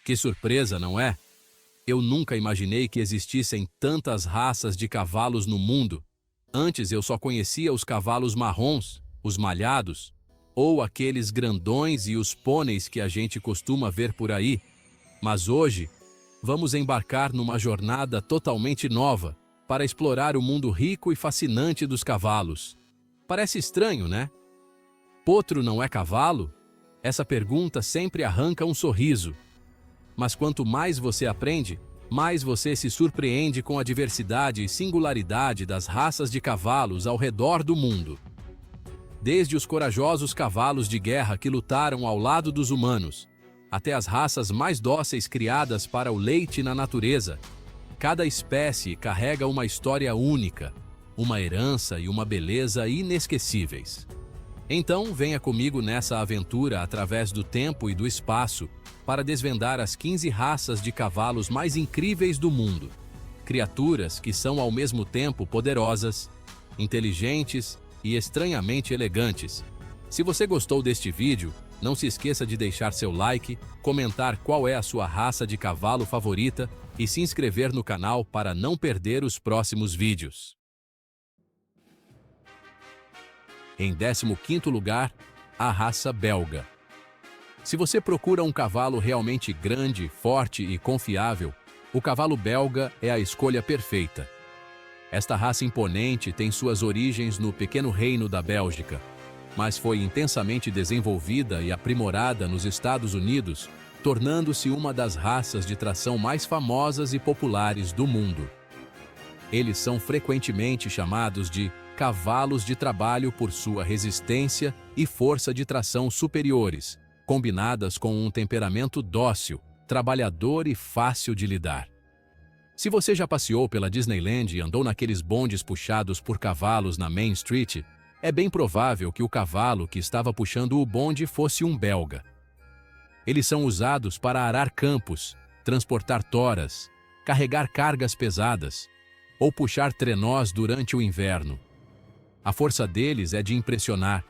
Que surpresa, não é? Eu nunca imaginei que existissem tantas raças de cavalos no mundo. Antes eu só conhecia os cavalos marrons, os malhados, ou aqueles grandões e os pôneis que a gente costuma ver por aí. Mas hoje, vamos embarcar numa jornada totalmente nova para explorar o mundo rico e fascinante dos cavalos. Parece estranho, né? Potro não é cavalo? Essa pergunta sempre arranca um sorriso. Mas quanto mais você aprende, mais você se surpreende com a diversidade e singularidade das raças de cavalos ao redor do mundo. Desde os corajosos cavalos de guerra que lutaram ao lado dos humanos, até as raças mais dóceis criadas para o leite na natureza, cada espécie carrega uma história única, uma herança e uma beleza inesquecíveis. Então, venha comigo nessa aventura através do tempo e do espaço para desvendar as 15 raças de cavalos mais incríveis do mundo. Criaturas que são ao mesmo tempo poderosas, inteligentes e estranhamente elegantes. Se você gostou deste vídeo, não se esqueça de deixar seu like, comentar qual é a sua raça de cavalo favorita e se inscrever no canal para não perder os próximos vídeos. Em 15º lugar, a raça belga. Se você procura um cavalo realmente grande, forte e confiável, o cavalo belga é a escolha perfeita. Esta raça imponente tem suas origens no pequeno reino da Bélgica, mas foi intensamente desenvolvida e aprimorada nos Estados Unidos, tornando-se uma das raças de tração mais famosas e populares do mundo. Eles são frequentemente chamados de cavalos de trabalho por sua resistência e força de tração superiores, combinadas com um temperamento dócil, trabalhador e fácil de lidar. Se você já passeou pela Disneyland e andou naqueles bondes puxados por cavalos na Main Street, é bem provável que o cavalo que estava puxando o bonde fosse um belga. Eles são usados para arar campos, transportar toras, carregar cargas pesadas ou puxar trenós durante o inverno. A força deles é de impressionar.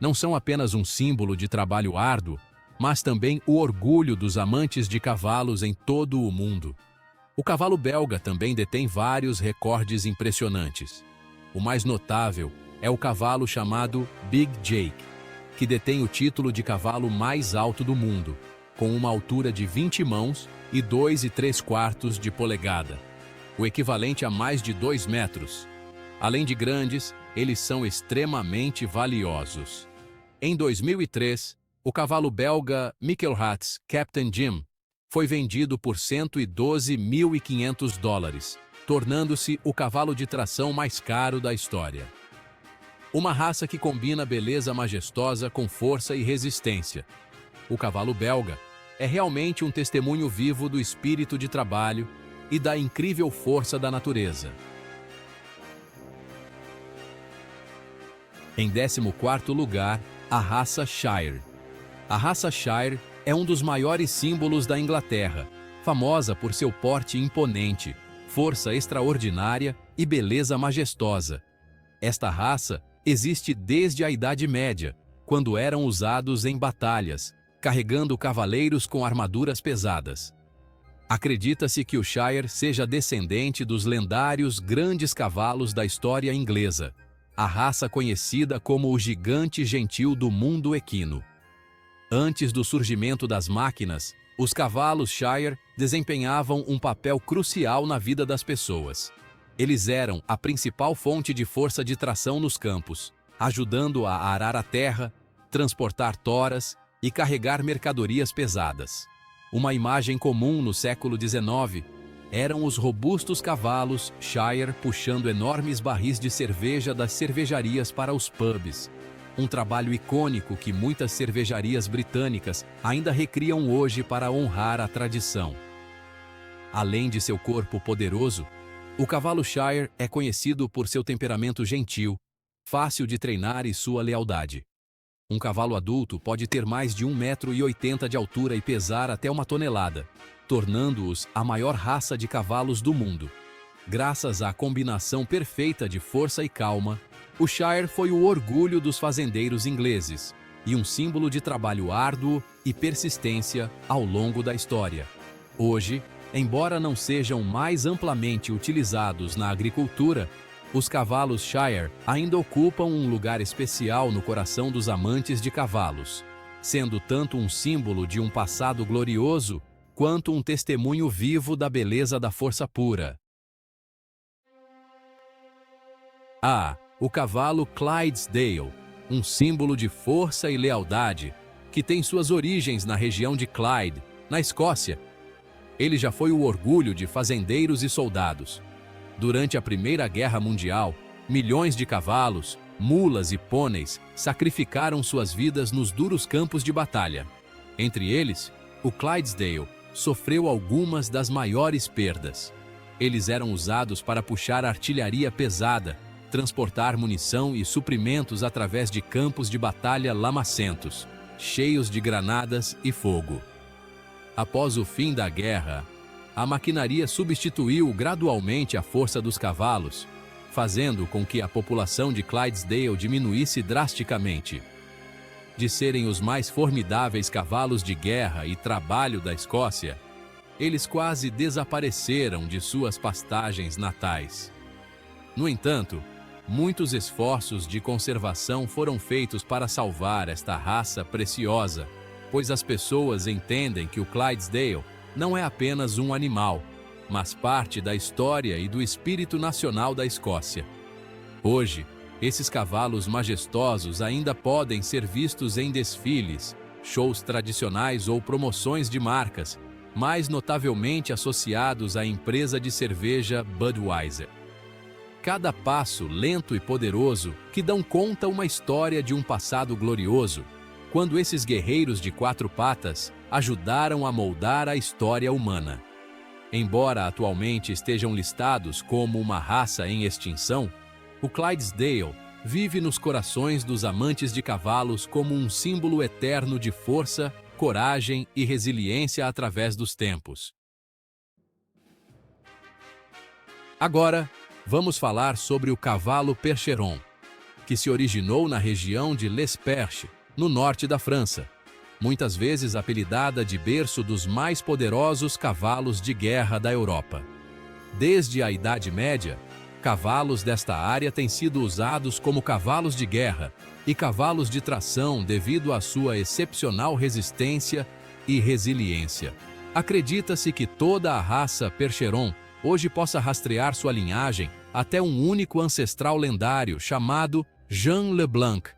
Não são apenas um símbolo de trabalho árduo, mas também o orgulho dos amantes de cavalos em todo o mundo. O cavalo belga também detém vários recordes impressionantes. O mais notável é o cavalo chamado Big Jake, que detém o título de cavalo mais alto do mundo, com uma altura de 20 mãos e 2,75 de polegada, o equivalente a mais de 2 metros. Além de grandes, eles são extremamente valiosos. Em 2003, o cavalo belga Mikkelhats Captain Jim foi vendido por $112.500, tornando-se o cavalo de tração mais caro da história. Uma raça que combina beleza majestosa com força e resistência. O cavalo belga é realmente um testemunho vivo do espírito de trabalho e da incrível força da natureza. Em 14º lugar, a raça Shire. A raça Shire é um dos maiores símbolos da Inglaterra, famosa por seu porte imponente, força extraordinária e beleza majestosa. Esta raça existe desde a Idade Média, quando eram usados em batalhas, carregando cavaleiros com armaduras pesadas. Acredita-se que o Shire seja descendente dos lendários grandes cavalos da história inglesa, a raça conhecida como o gigante gentil do mundo equino. Antes do surgimento das máquinas, os cavalos Shire desempenhavam um papel crucial na vida das pessoas. Eles eram a principal fonte de força de tração nos campos, ajudando a arar a terra, transportar toras e carregar mercadorias pesadas. Uma imagem comum no século XIX eram os robustos cavalos Shire puxando enormes barris de cerveja das cervejarias para os pubs, um trabalho icônico que muitas cervejarias britânicas ainda recriam hoje para honrar a tradição. Além de seu corpo poderoso, o cavalo Shire é conhecido por seu temperamento gentil, fácil de treinar e sua lealdade. Um cavalo adulto pode ter mais de 1,80 m de altura e pesar até 1 tonelada, tornando-os a maior raça de cavalos do mundo. Graças à combinação perfeita de força e calma, o Shire foi o orgulho dos fazendeiros ingleses, e um símbolo de trabalho árduo e persistência ao longo da história. Hoje, embora não sejam mais amplamente utilizados na agricultura, os cavalos Shire ainda ocupam um lugar especial no coração dos amantes de cavalos, sendo tanto um símbolo de um passado glorioso quanto um testemunho vivo da beleza da força pura. O cavalo Clydesdale, um símbolo de força e lealdade, que tem suas origens na região de Clyde, na Escócia. Ele já foi o orgulho de fazendeiros e soldados. Durante a Primeira Guerra Mundial, milhões de cavalos, mulas e pôneis sacrificaram suas vidas nos duros campos de batalha. Entre eles, o Clydesdale sofreu algumas das maiores perdas. Eles eram usados para puxar artilharia pesada, transportar munição e suprimentos através de campos de batalha lamacentos, cheios de granadas e fogo. Após o fim da guerra, a maquinaria substituiu gradualmente a força dos cavalos, fazendo com que a população de Clydesdale diminuísse drasticamente. De serem os mais formidáveis cavalos de guerra e trabalho da Escócia, eles quase desapareceram de suas pastagens natais. No entanto, muitos esforços de conservação foram feitos para salvar esta raça preciosa, pois as pessoas entendem que o Clydesdale não é apenas um animal, mas parte da história e do espírito nacional da Escócia. Hoje, esses cavalos majestosos ainda podem ser vistos em desfiles, shows tradicionais ou promoções de marcas, mais notavelmente associados à empresa de cerveja Budweiser. Cada passo lento e poderoso que dão conta uma história de um passado glorioso, quando esses guerreiros de quatro patas ajudaram a moldar a história humana. Embora atualmente estejam listados como uma raça em extinção, o Clydesdale vive nos corações dos amantes de cavalos como um símbolo eterno de força, coragem e resiliência através dos tempos. Agora, vamos falar sobre o cavalo Percheron, que se originou na região de Les Perches, no norte da França, muitas vezes apelidada de berço dos mais poderosos cavalos de guerra da Europa. Desde a Idade Média, cavalos desta área têm sido usados como cavalos de guerra e cavalos de tração devido à sua excepcional resistência e resiliência. Acredita-se que toda a raça Percheron hoje possa rastrear sua linhagem até um único ancestral lendário chamado Jean Leblanc,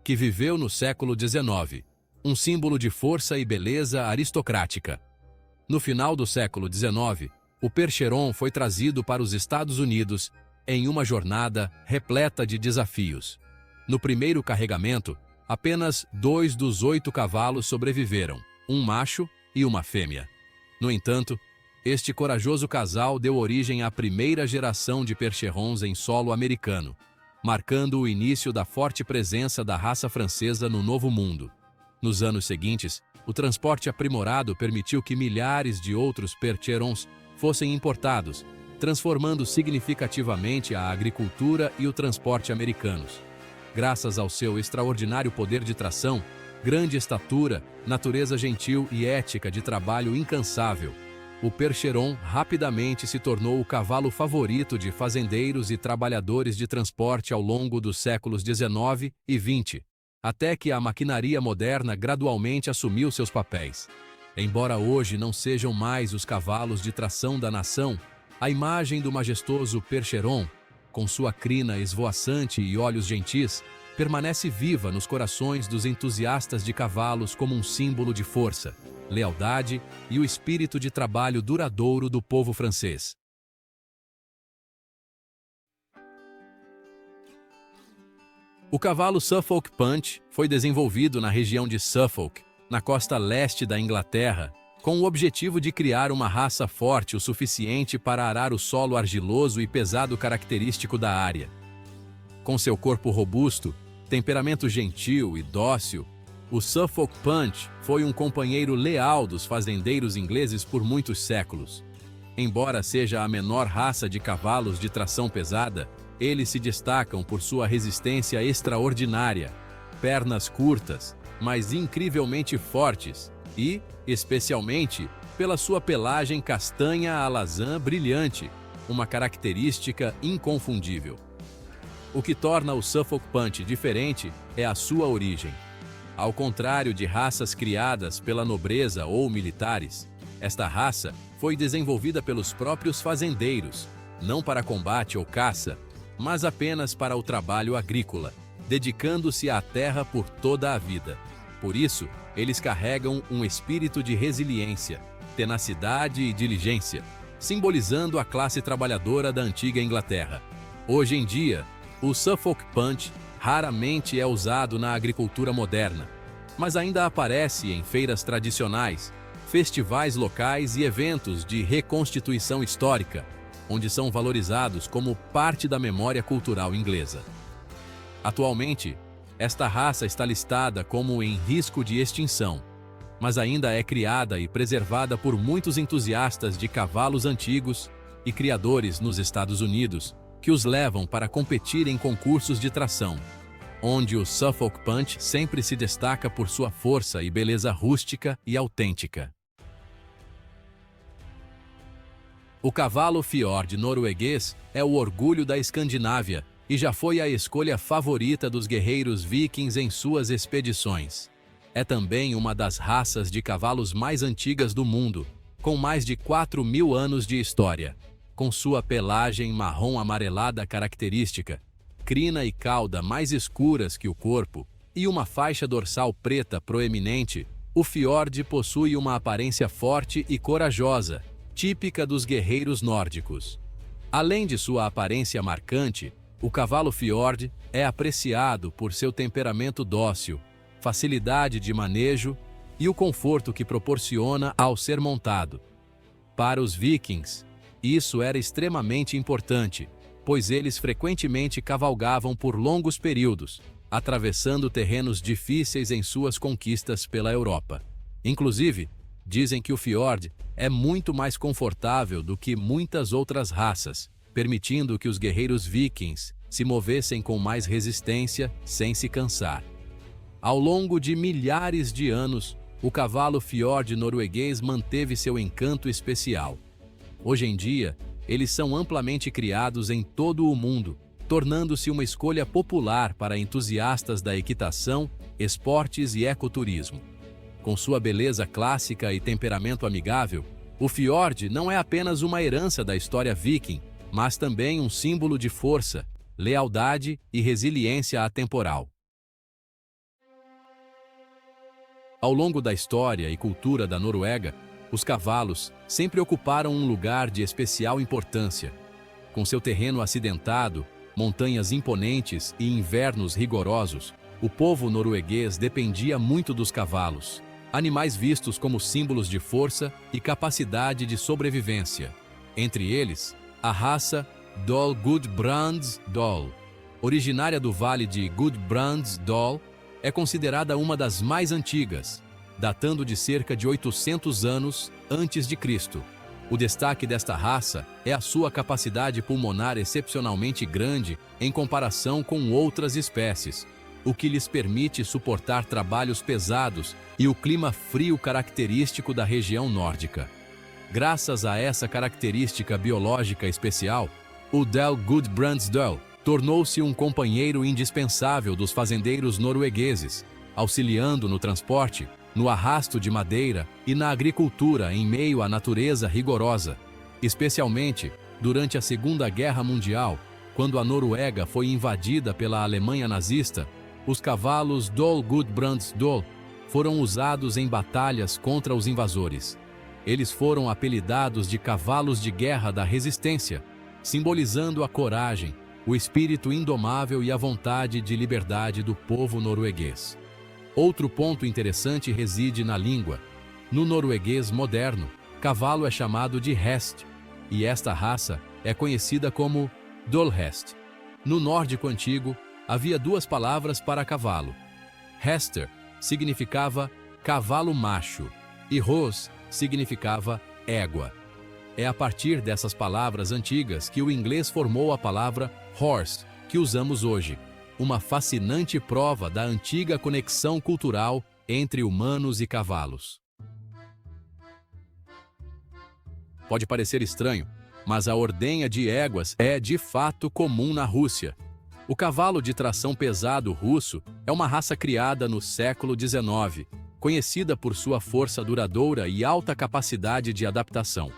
que viveu no século XIX, um símbolo de força e beleza aristocrática. No final do século XIX, o Percheron foi trazido para os Estados Unidos em uma jornada repleta de desafios. No primeiro carregamento, apenas 2 dos 8 cavalos sobreviveram, um macho e uma fêmea. No entanto, este corajoso casal deu origem à primeira geração de Percherons em solo americano, marcando o início da forte presença da raça francesa no Novo Mundo. Nos anos seguintes, o transporte aprimorado permitiu que milhares de outros Percherons fossem importados, transformando significativamente a agricultura e o transporte americanos. Graças ao seu extraordinário poder de tração, grande estatura, natureza gentil e ética de trabalho incansável, o Percheron rapidamente se tornou o cavalo favorito de fazendeiros e trabalhadores de transporte ao longo dos séculos XIX e XX, até que a maquinaria moderna gradualmente assumiu seus papéis. Embora hoje não sejam mais os cavalos de tração da nação, a imagem do majestoso Percheron, com sua crina esvoaçante e olhos gentis, permanece viva nos corações dos entusiastas de cavalos como um símbolo de força, lealdade e o espírito de trabalho duradouro do povo francês. O cavalo Suffolk Punch foi desenvolvido na região de Suffolk, na costa leste da Inglaterra, com o objetivo de criar uma raça forte o suficiente para arar o solo argiloso e pesado característico da área. Com seu corpo robusto, temperamento gentil e dócil, o Suffolk Punch foi um companheiro leal dos fazendeiros ingleses por muitos séculos. Embora seja a menor raça de cavalos de tração pesada, eles se destacam por sua resistência extraordinária, pernas curtas, mas incrivelmente fortes e, especialmente, pela sua pelagem castanha alazã brilhante, uma característica inconfundível. O que torna o Suffolk Punch diferente é a sua origem. Ao contrário de raças criadas pela nobreza ou militares, esta raça foi desenvolvida pelos próprios fazendeiros, não para combate ou caça, mas apenas para o trabalho agrícola, dedicando-se à terra por toda a vida. Por isso, eles carregam um espírito de resiliência, tenacidade e diligência, simbolizando a classe trabalhadora da antiga Inglaterra. Hoje em dia, o Suffolk Punch raramente é usado na agricultura moderna, mas ainda aparece em feiras tradicionais, festivais locais e eventos de reconstituição histórica, onde são valorizados como parte da memória cultural inglesa. Atualmente, esta raça está listada como em risco de extinção, mas ainda é criada e preservada por muitos entusiastas de cavalos antigos e criadores nos Estados Unidos, que os levam para competir em concursos de tração, onde o Suffolk Punch sempre se destaca por sua força e beleza rústica e autêntica. O cavalo Fjord norueguês é o orgulho da Escandinávia e já foi a escolha favorita dos guerreiros vikings em suas expedições. É também uma das raças de cavalos mais antigas do mundo, com mais de 4.000 anos de história. Com sua pelagem marrom amarelada característica, crina e cauda mais escuras que o corpo e uma faixa dorsal preta proeminente, o Fjord possui uma aparência forte e corajosa, típica dos guerreiros nórdicos. Além de sua aparência marcante, o cavalo Fjord é apreciado por seu temperamento dócil, facilidade de manejo e o conforto que proporciona ao ser montado. Para os vikings, isso era extremamente importante, pois eles frequentemente cavalgavam por longos períodos, atravessando terrenos difíceis em suas conquistas pela Europa. Inclusive, dizem que o Fjord é muito mais confortável do que muitas outras raças, permitindo que os guerreiros vikings se movessem com mais resistência sem se cansar. Ao longo de milhares de anos, o cavalo Fjord norueguês manteve seu encanto especial. Hoje em dia, eles são amplamente criados em todo o mundo, tornando-se uma escolha popular para entusiastas da equitação, esportes e ecoturismo. Com sua beleza clássica e temperamento amigável, o Fjord não é apenas uma herança da história viking, mas também um símbolo de força, lealdade e resiliência atemporal. Ao longo da história e cultura da Noruega, os cavalos sempre ocuparam um lugar de especial importância. Com seu terreno acidentado, montanhas imponentes e invernos rigorosos, o povo norueguês dependia muito dos cavalos, animais vistos como símbolos de força e capacidade de sobrevivência. Entre eles, a raça Dol Gudbrandsdal, originária do vale de Gudbrandsdal, é considerada uma das mais antigas, datando de cerca de 800 anos antes de Cristo. O destaque desta raça é a sua capacidade pulmonar excepcionalmente grande em comparação com outras espécies, o que lhes permite suportar trabalhos pesados e o clima frio característico da região nórdica. Graças a essa característica biológica especial, o Dal Gudbrandsdal tornou-se um companheiro indispensável dos fazendeiros noruegueses, auxiliando no transporte, no arrasto de madeira e na agricultura em meio à natureza rigorosa, especialmente durante a Segunda Guerra Mundial, quando a Noruega foi invadida pela Alemanha nazista. Os cavalos Dol Gudbrandsdal foram usados em batalhas contra os invasores. Eles foram apelidados de cavalos de guerra da resistência, simbolizando a coragem, o espírito indomável e a vontade de liberdade do povo norueguês. Outro ponto interessante reside na língua. No norueguês moderno, cavalo é chamado de hest, e esta raça é conhecida como Dolhest. No nórdico antigo, havia duas palavras para cavalo. Hester significava cavalo macho e Hos significava égua. É a partir dessas palavras antigas que o inglês formou a palavra horse, que usamos hoje, uma fascinante prova da antiga conexão cultural entre humanos e cavalos. Pode parecer estranho, mas a ordenha de éguas é de fato comum na Rússia. O cavalo de tração pesado russo é uma raça criada no século XIX, conhecida por sua força duradoura e alta capacidade de adaptação.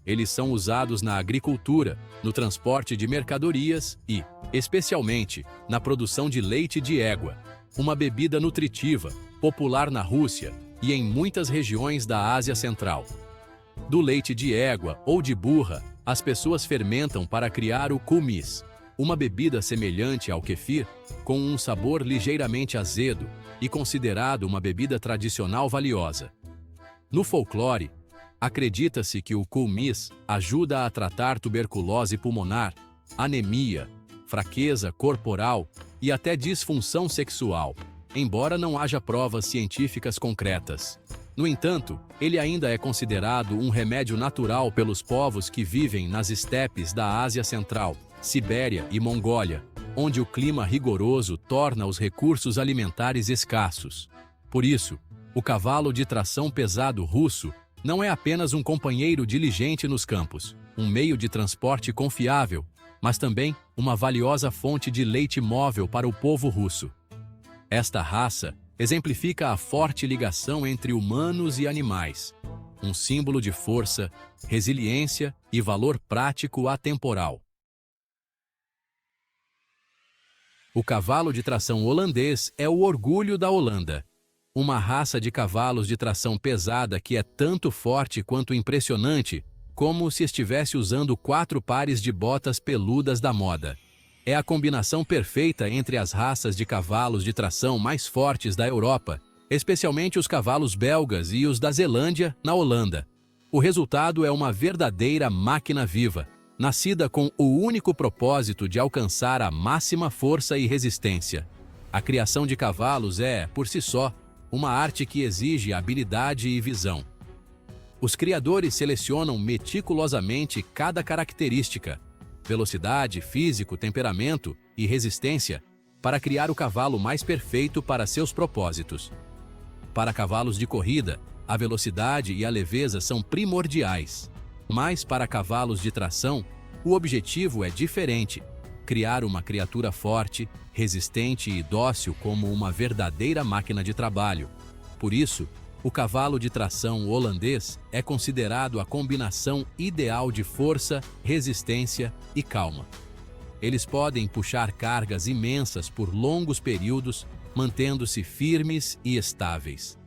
Eles são usados na agricultura, no transporte de mercadorias e, especialmente, na produção de leite de égua, uma bebida nutritiva, popular na Rússia e em muitas regiões da Ásia Central. Do leite de égua ou de burra, as pessoas fermentam para criar o kumis, uma bebida semelhante ao kefir, com um sabor ligeiramente azedo e considerado uma bebida tradicional valiosa. No folclore, acredita-se que o kumis ajuda a tratar tuberculose pulmonar, anemia, fraqueza corporal e até disfunção sexual, embora não haja provas científicas concretas. No entanto, ele ainda é considerado um remédio natural pelos povos que vivem nas estepes da Ásia Central, Sibéria e Mongólia, onde o clima rigoroso torna os recursos alimentares escassos. Por isso, o cavalo de tração pesado russo não é apenas um companheiro diligente nos campos, um meio de transporte confiável, mas também uma valiosa fonte de leite móvel para o povo russo. Esta raça exemplifica a forte ligação entre humanos e animais, um símbolo de força, resiliência e valor prático atemporal. O cavalo de tração holandês é o orgulho da Holanda. Uma raça de cavalos de tração pesada que é tanto forte quanto impressionante, como se estivesse usando 4 pares de botas peludas da moda. É a combinação perfeita entre as raças de cavalos de tração mais fortes da Europa, especialmente os cavalos belgas e os da Zelândia, na Holanda. O resultado é uma verdadeira máquina viva, nascida com o único propósito de alcançar a máxima força e resistência. A criação de cavalos é, por si só, uma arte que exige habilidade e visão. Os criadores selecionam meticulosamente cada característica, velocidade, físico, temperamento e resistência, para criar o cavalo mais perfeito para seus propósitos. Para cavalos de corrida, a velocidade e a leveza são primordiais. Mas para cavalos de tração, o objetivo é diferente: criar uma criatura forte, resistente e dócil como uma verdadeira máquina de trabalho. Por isso, o cavalo de tração holandês é considerado a combinação ideal de força, resistência e calma. Eles podem puxar cargas imensas por longos períodos, mantendo-se firmes e estáveis.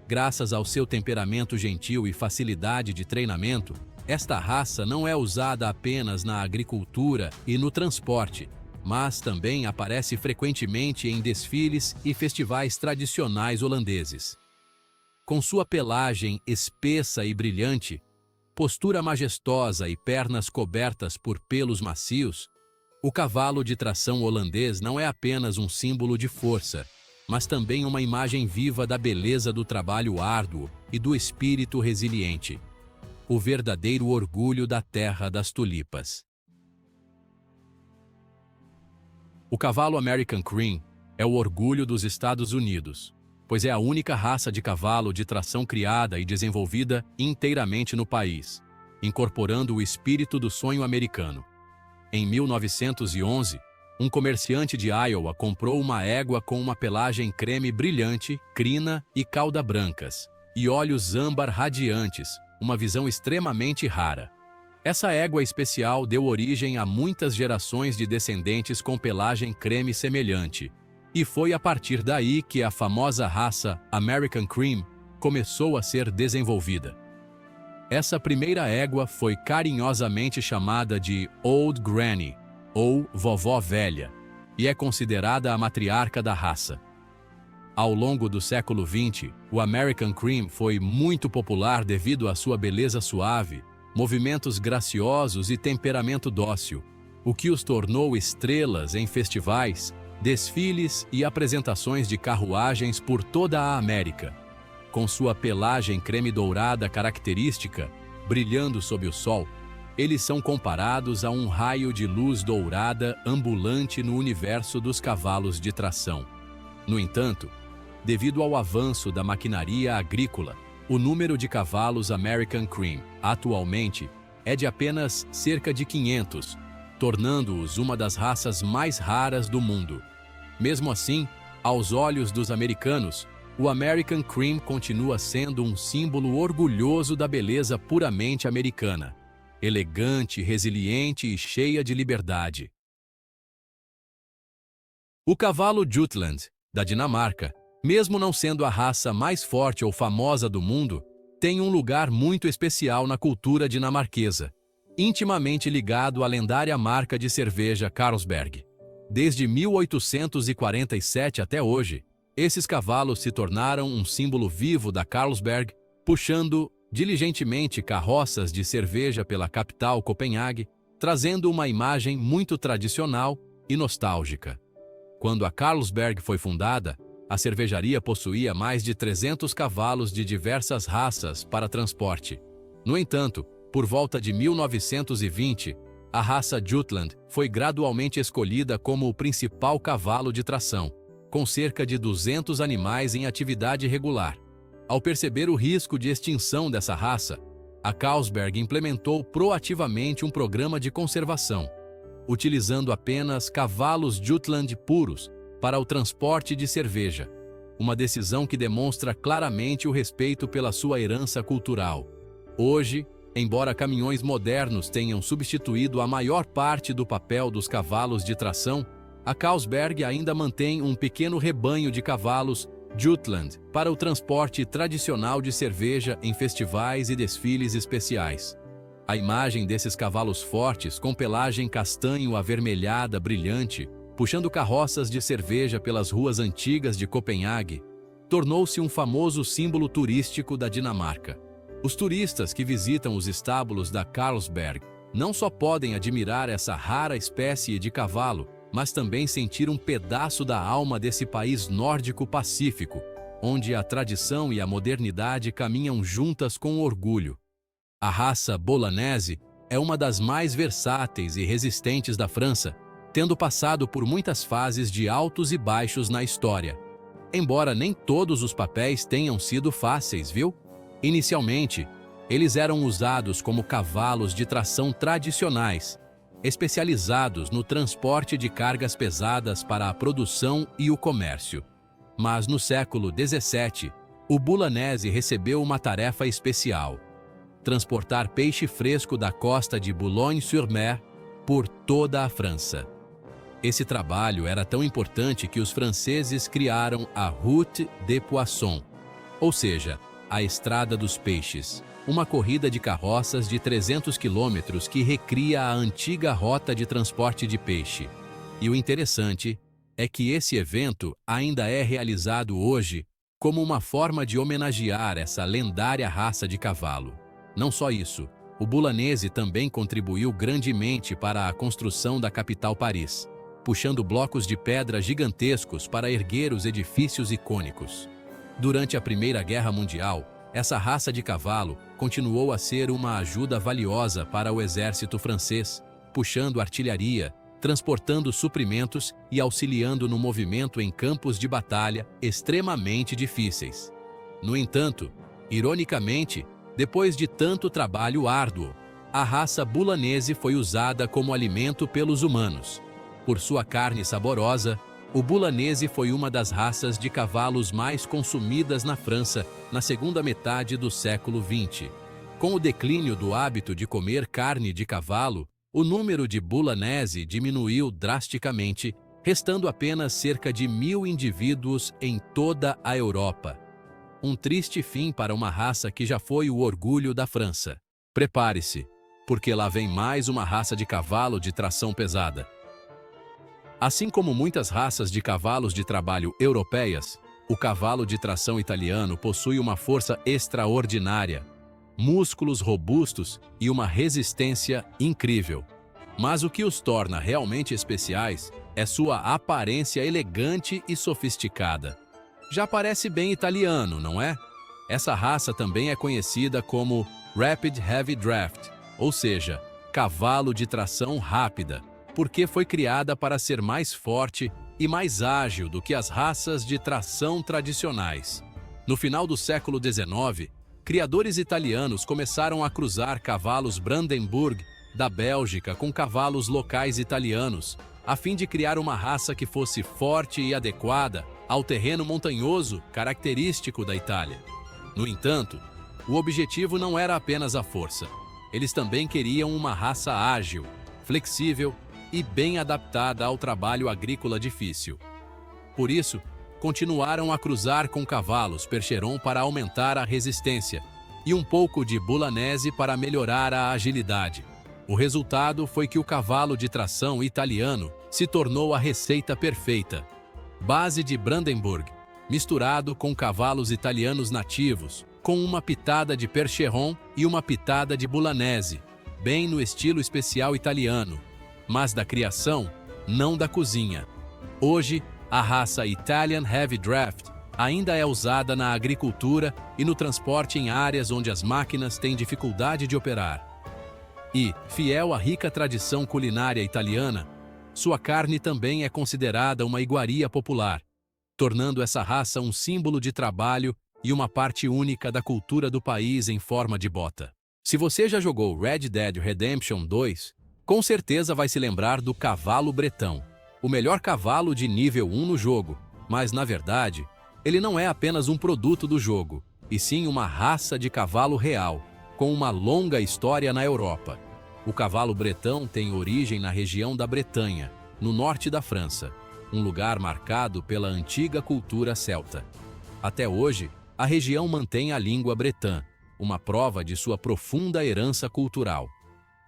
Graças ao seu temperamento gentil e facilidade de treinamento, esta raça não é usada apenas na agricultura e no transporte, mas também aparece frequentemente em desfiles e festivais tradicionais holandeses. Com sua pelagem espessa e brilhante, postura majestosa e pernas cobertas por pelos macios, o cavalo de tração holandês não é apenas um símbolo de força, mas também uma imagem viva da beleza do trabalho árduo e do espírito resiliente. O verdadeiro orgulho da terra das tulipas. O cavalo American Cream é o orgulho dos Estados Unidos, pois é a única raça de cavalo de tração criada e desenvolvida inteiramente no país, incorporando o espírito do sonho americano. Em 1911, um comerciante de Iowa comprou uma égua com uma pelagem creme brilhante, crina e cauda brancas, e olhos âmbar radiantes, uma visão extremamente rara. Essa égua especial deu origem a muitas gerações de descendentes com pelagem creme semelhante, e foi a partir daí que a famosa raça American Cream começou a ser desenvolvida. Essa primeira égua foi carinhosamente chamada de Old Granny, ou Vovó Velha, e é considerada a matriarca da raça. Ao longo do século XX, o American Cream foi muito popular devido à sua beleza suave, movimentos graciosos e temperamento dócil, o que os tornou estrelas em festivais, desfiles e apresentações de carruagens por toda a América. Com sua pelagem creme dourada característica, brilhando sob o sol, eles são comparados a um raio de luz dourada ambulante no universo dos cavalos de tração. No entanto, Devido ao avanço da maquinaria agrícola, o número de cavalos American Cream, atualmente, é de apenas cerca de 500, tornando-os uma das raças mais raras do mundo. Mesmo assim, aos olhos dos americanos, o American Cream continua sendo um símbolo orgulhoso da beleza puramente americana, elegante, resiliente e cheia de liberdade. O cavalo Jutland, da Dinamarca, mesmo não sendo a raça mais forte ou famosa do mundo, tem um lugar muito especial na cultura dinamarquesa, intimamente ligado à lendária marca de cerveja Carlsberg. Desde 1847 até hoje, esses cavalos se tornaram um símbolo vivo da Carlsberg, puxando diligentemente carroças de cerveja pela capital Copenhague, trazendo uma imagem muito tradicional e nostálgica. Quando a Carlsberg foi fundada, a cervejaria possuía mais de 300 cavalos de diversas raças para transporte. No entanto, por volta de 1920, a raça Jutland foi gradualmente escolhida como o principal cavalo de tração, com cerca de 200 animais em atividade regular. Ao perceber o risco de extinção dessa raça, a Carlsberg implementou proativamente um programa de conservação, utilizando apenas cavalos Jutland puros para o transporte de cerveja, uma decisão que demonstra claramente o respeito pela sua herança cultural. Hoje, embora caminhões modernos tenham substituído a maior parte do papel dos cavalos de tração, a Carlsberg ainda mantém um pequeno rebanho de cavalos Jutland para o transporte tradicional de cerveja em festivais e desfiles especiais. A imagem desses cavalos fortes com pelagem castanho avermelhada brilhante, puxando carroças de cerveja pelas ruas antigas de Copenhague, tornou-se um famoso símbolo turístico da Dinamarca. Os turistas que visitam os estábulos da Carlsberg não só podem admirar essa rara espécie de cavalo, mas também sentir um pedaço da alma desse país nórdico-pacífico, onde a tradição e a modernidade caminham juntas com orgulho. A raça Bolognese é uma das mais versáteis e resistentes da França, tendo passado por muitas fases de altos e baixos na história. Embora nem todos os papéis tenham sido fáceis, viu? Inicialmente, eles eram usados como cavalos de tração tradicionais, especializados no transporte de cargas pesadas para a produção e o comércio. Mas no século XVII, o Bolognese recebeu uma tarefa especial: transportar peixe fresco da costa de Boulogne-sur-Mer por toda a França. Esse trabalho era tão importante que os franceses criaram a Route des Poissons, ou seja, a Estrada dos Peixes, uma corrida de carroças de 300 quilômetros que recria a antiga rota de transporte de peixe. E o interessante é que esse evento ainda é realizado hoje como uma forma de homenagear essa lendária raça de cavalo. Não só isso, o Bolognese também contribuiu grandemente para a construção da capital Paris, puxando blocos de pedra gigantescos para erguer os edifícios icônicos. Durante a Primeira Guerra Mundial, essa raça de cavalo continuou a ser uma ajuda valiosa para o exército francês, puxando artilharia, transportando suprimentos e auxiliando no movimento em campos de batalha extremamente difíceis. No entanto, ironicamente, depois de tanto trabalho árduo, a raça Bolognese foi usada como alimento pelos humanos. Por sua carne saborosa, o Bolognese foi uma das raças de cavalos mais consumidas na França na segunda metade do século XX. Com o declínio do hábito de comer carne de cavalo, o número de Bolognese diminuiu drasticamente, restando apenas cerca de 1.000 indivíduos em toda a Europa. Um triste fim para uma raça que já foi o orgulho da França. Prepare-se, porque lá vem mais uma raça de cavalo de tração pesada. Assim como muitas raças de cavalos de trabalho europeias, o cavalo de tração italiano possui uma força extraordinária, músculos robustos e uma resistência incrível. Mas o que os torna realmente especiais é sua aparência elegante e sofisticada. Já parece bem italiano, não é? Essa raça também é conhecida como Rapid Heavy Draft, ou seja, cavalo de tração rápida, porque foi criada para ser mais forte e mais ágil do que as raças de tração tradicionais. No final do século XIX, criadores italianos começaram a cruzar cavalos Brandenburg da Bélgica com cavalos locais italianos, a fim de criar uma raça que fosse forte e adequada ao terreno montanhoso característico da Itália. No entanto, o objetivo não era apenas a força. Eles também queriam uma raça ágil, flexível e bem adaptada ao trabalho agrícola difícil. Por isso, continuaram a cruzar com cavalos Percheron para aumentar a resistência e um pouco de Bulanese para melhorar a agilidade. O resultado foi que o cavalo de tração italiano se tornou a receita perfeita. Base de Brandenburg, misturado com cavalos italianos nativos, com uma pitada de Percheron e uma pitada de Bulanese, bem no estilo especial italiano, mas da criação, não da cozinha. Hoje, a raça Italian Heavy Draft ainda é usada na agricultura e no transporte em áreas onde as máquinas têm dificuldade de operar. E, fiel à rica tradição culinária italiana, sua carne também é considerada uma iguaria popular, tornando essa raça um símbolo de trabalho e uma parte única da cultura do país em forma de bota. Se você já jogou Red Dead Redemption 2, com certeza vai se lembrar do cavalo bretão, o melhor cavalo de nível 1 no jogo, mas na verdade, ele não é apenas um produto do jogo, e sim uma raça de cavalo real, com uma longa história na Europa. O cavalo bretão tem origem na região da Bretanha, no norte da França, um lugar marcado pela antiga cultura celta. Até hoje, a região mantém a língua bretã, uma prova de sua profunda herança cultural.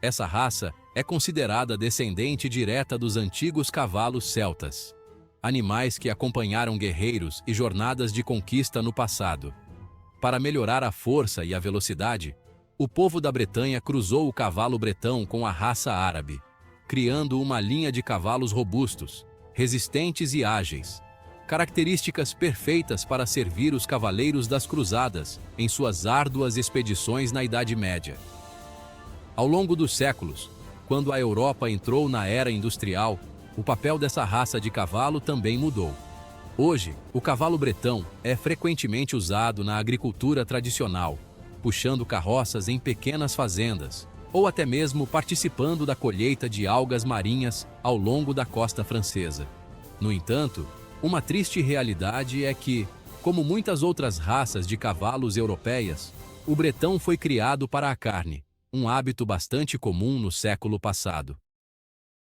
Essa raça é considerada descendente direta dos antigos cavalos celtas, animais que acompanharam guerreiros e jornadas de conquista no passado. Para melhorar a força e a velocidade, o povo da Bretanha cruzou o cavalo bretão com a raça árabe, criando uma linha de cavalos robustos, resistentes e ágeis, características perfeitas para servir os cavaleiros das cruzadas em suas árduas expedições na Idade Média. Ao longo dos séculos, quando a Europa entrou na era industrial, o papel dessa raça de cavalo também mudou. Hoje, o cavalo bretão é frequentemente usado na agricultura tradicional, puxando carroças em pequenas fazendas, ou até mesmo participando da colheita de algas marinhas ao longo da costa francesa. No entanto, uma triste realidade é que, como muitas outras raças de cavalos europeias, o bretão foi criado para a carne, um hábito bastante comum no século passado.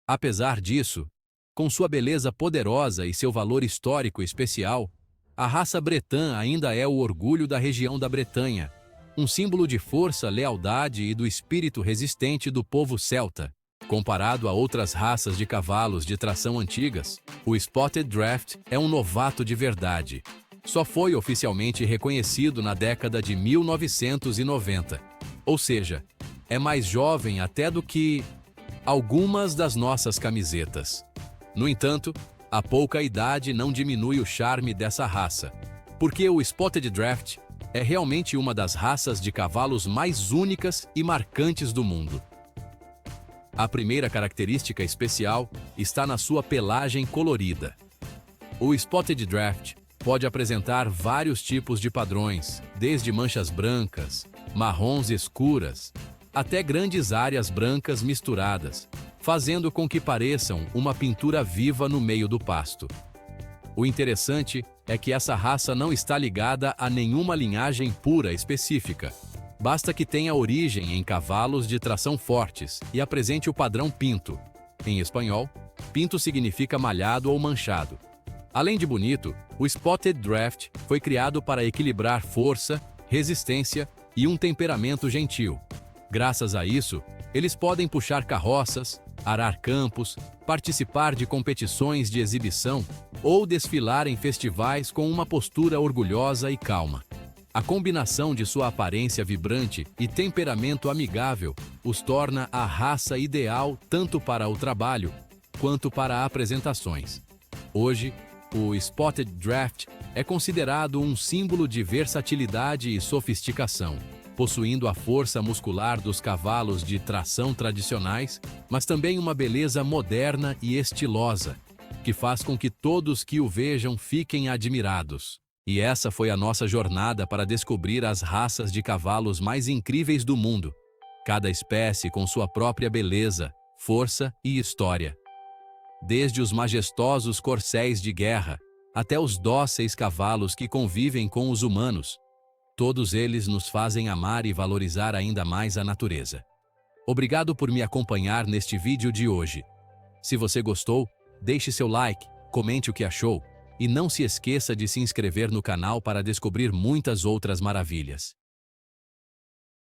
Apesar disso, com sua beleza poderosa e seu valor histórico especial, a raça bretã ainda é o orgulho da região da Bretanha, um símbolo de força, lealdade e do espírito resistente do povo celta. Comparado a outras raças de cavalos de tração antigas, o Spotted Draft é um novato de verdade. Só foi oficialmente reconhecido na década de 1990. Ou seja, é mais jovem até do que algumas das nossas camisetas. No entanto, a pouca idade não diminui o charme dessa raça, porque o Spotted Draft é realmente uma das raças de cavalos mais únicas e marcantes do mundo. A primeira característica especial está na sua pelagem colorida. O Spotted Draft pode apresentar vários tipos de padrões, desde manchas brancas, marrons escuras, até grandes áreas brancas misturadas, fazendo com que pareçam uma pintura viva no meio do pasto. O interessante é que essa raça não está ligada a nenhuma linhagem pura específica. Basta que tenha origem em cavalos de tração fortes e apresente o padrão pinto. Em espanhol, pinto significa malhado ou manchado. Além de bonito, o Spotted Draft foi criado para equilibrar força, resistência e um temperamento gentil. Graças a isso, eles podem puxar carroças, arar campos, participar de competições de exibição ou desfilar em festivais com uma postura orgulhosa e calma. A combinação de sua aparência vibrante e temperamento amigável os torna a raça ideal tanto para o trabalho quanto para apresentações. Hoje, o Spotted Draft é considerado um símbolo de versatilidade e sofisticação, possuindo a força muscular dos cavalos de tração tradicionais, mas também uma beleza moderna e estilosa. que faz com que todos que o vejam fiquem admirados. E essa foi a nossa jornada para descobrir as raças de cavalos mais incríveis do mundo, cada espécie com sua própria beleza, força e história. Desde os majestosos corcéis de guerra, até os dóceis cavalos que convivem com os humanos, todos eles nos fazem amar e valorizar ainda mais a natureza. Obrigado por me acompanhar neste vídeo de hoje. Se você gostou, deixe seu like, comente o que achou, e não se esqueça de se inscrever no canal para descobrir muitas outras maravilhas.